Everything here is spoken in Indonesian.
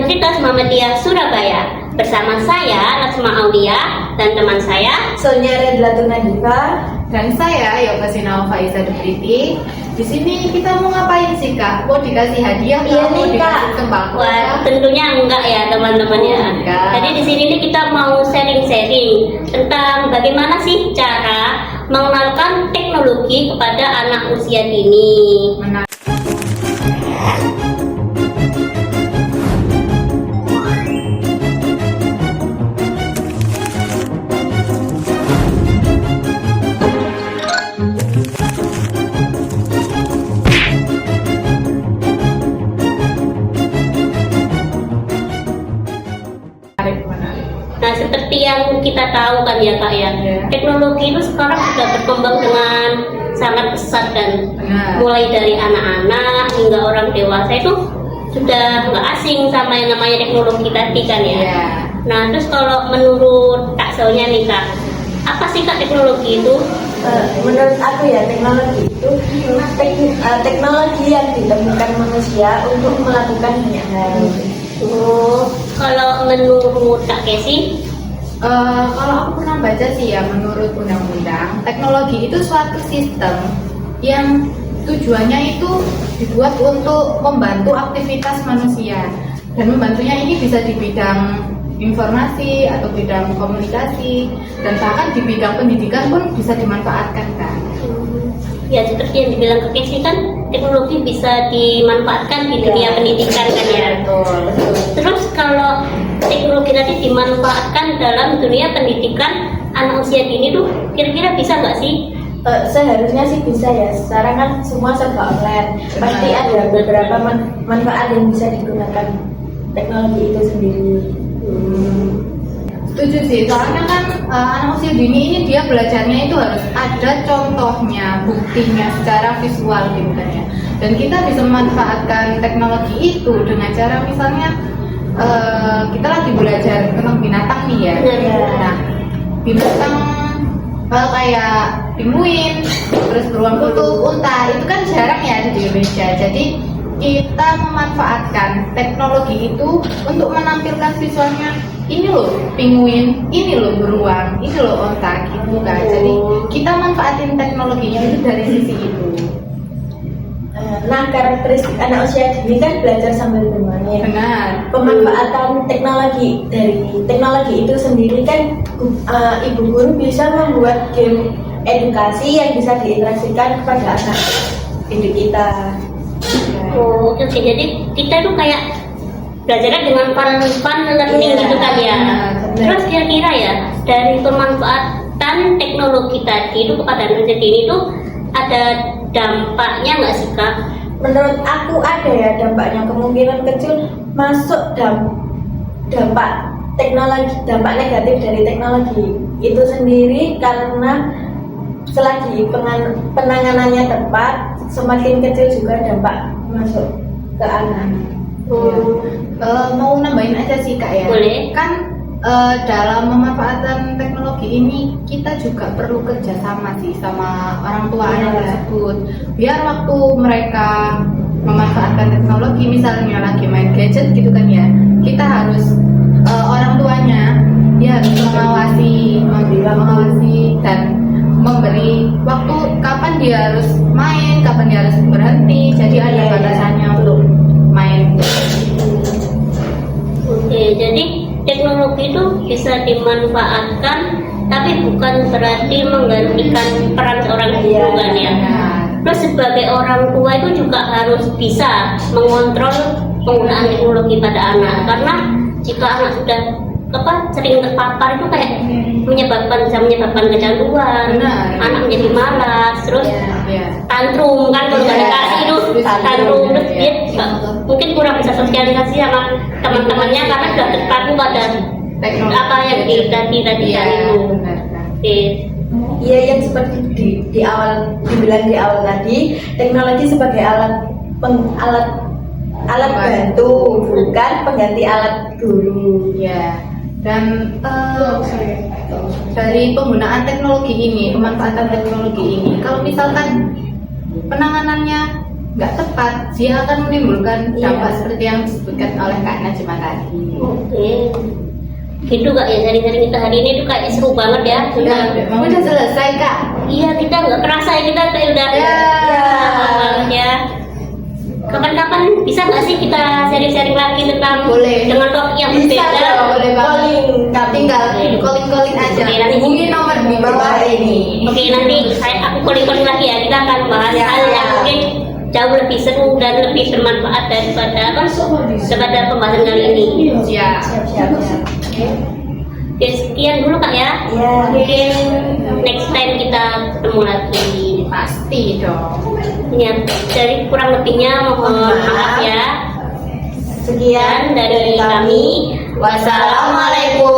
Universitas Muhammadiyah Surabaya. Bersama saya Laksma Aulia dan teman saya Sonia Redlatun Nadifa dan saya Yokasina Faiza Dupriti. Di sini kita mau ngapain sih Kak? Mau dikasih hadiah? Iya mau nih, dikasih Kak. sembako? Wah, tentunya enggak ya teman-teman ya. Enggak. Jadi di sini nih kita mau sharing-sharing tentang bagaimana sih cara mengenalkan teknologi kepada anak usia dini. Menarik. Nah, seperti yang kita tahu kan ya Kak ya, Ya. teknologi itu sekarang sudah berkembang dengan sangat pesat dan Benar. mulai dari anak-anak hingga orang dewasa itu sudah nggak asing sama yang namanya teknologi tadi kan ya. Iya. Nah, terus kalau menurut Kak Sonia nih Kak, apa sih Kak teknologi itu? menurut aku ya, teknologi itu teknologi yang ditemukan manusia untuk melakukan banyak hal. Kalau menurut Kak Kesi, Kalau aku pernah baca sih ya, menurut undang-undang, teknologi itu suatu sistem yang tujuannya itu dibuat untuk membantu aktivitas manusia, dan membantunya ini bisa di bidang informasi atau bidang komunikasi, dan bahkan di bidang pendidikan pun bisa dimanfaatkan kan. ya seperti yang dibilang Kak Kesi kan, teknologi bisa dimanfaatkan di dunia pendidikan kan ya. Betul, betul. Terus kalau teknologi tadi dimanfaatkan dalam dunia pendidikan anak usia dini tuh kira-kira bisa nggak sih? Seharusnya sih bisa ya. Sekarang kan semua serba online. Pasti ada beberapa manfaat yang bisa digunakan teknologi itu sendiri. Setuju sih, soalnya kan anak usia dini ini dia belajarnya itu harus ada contohnya, buktinya secara visual gitu kan ya. Dan kita bisa memanfaatkan teknologi itu dengan cara misalnya kita lagi belajar tentang binatang nih ya. Nah, binatang kayak pinguin, terus beruang kutub, unta, itu kan jarang ya ada di Indonesia. Jadi kita memanfaatkan teknologi itu untuk menampilkan visualnya, ini loh pinguin, ini loh beruang, ini loh onta gitu kan. Jadi kita manfaatin teknologinya itu dari sisi itu. Nah, karakteristik anak usia dini kan belajar sambil bermain. Benar. Pemanfaatan teknologi dari teknologi itu sendiri kan, ibu guru bisa membuat game edukasi yang bisa diinteraksikan kepada anak didik kita. Oh, oke. Jadi kita tuh kayak belajarnya dengan fun learning Iya, gitu kan ya. benar. Terus kira-kira ya dari pemanfaatan teknologi tadi itu kepada anak usia dini itu ada dampaknya nggak sih Kak? Menurut aku ada ya dampaknya, kemungkinan kecil masuk dampak teknologi, dampak negatif dari teknologi itu sendiri, karena selagi penanganannya tepat, semakin kecil juga dampak masuk ke anak. Mau nambahin aja sih Kak ya. Boleh. Kan dalam memanfaatkan teknologi ini kita juga perlu kerjasama sih sama orang tua anak tersebut, biar waktu mereka memanfaatkan teknologi misalnya lagi main gadget gitu kan ya, kita harus orang tuanya dia harus mengawasi dan memberi waktu kapan dia harus main, kapan dia harus berhenti, jadi ada batasannya untuk main. Oke, jadi teknologi itu bisa dimanfaatkan, tapi bukan berarti menggantikan peran seorang guru kan ya. Terus sebagai orang tua itu juga harus bisa mengontrol penggunaan teknologi pada anak, karena jika anak sudah sering terpapar itu kayak bisa menyebabkan kecanduan, anak menjadi malas, terus tantrum kan kalau nggak dikasih itu tantrum, terus dia mungkin kurang bisa sosialisasi sama teman-temannya karena sudah terpaku pada apa yang tadi kan itu. Oke. Iya, yang seperti di awal dibilang di awal tadi, teknologi sebagai alat bantu, bukan pengganti alat guru. Ya. Dan dari penggunaan teknologi ini, pemanfaatan teknologi ini, kalau misalkan penanganannya nggak tepat, dia akan menimbulkan dampak Iya. seperti yang disebutkan oleh Kak Najma tadi. Oke. Gitu Kak ya, sharing-sharing kita hari ini tuh kayak seru banget ya. Udah selesai Kak. Iya, kita nggak kerasa ya, kita kayak udah Ya. banget ya. Kapan-kapan bisa nggak sih kita sharing-sharing lagi tentang Boleh. dengan topik yang Bisa berbeda? dong, boleh banget. Calling Tinggal calling aja. Oke, nanti- Hubungi nomor di bawah ini. Oke, nanti aku calling lagi ya. Kita akan bahas Ya. hal yang mungkin jauh lebih seru dan lebih bermanfaat daripada pembahasan kali ini. Ya. Siap. Oke, sekian dulu Kak ya. Iya. Mungkin next time kita ketemu lagi. Pasti dong. Ya, dari kurang lebihnya mohon maaf ya. Sekian Dan dari kami, Wassalamualaikum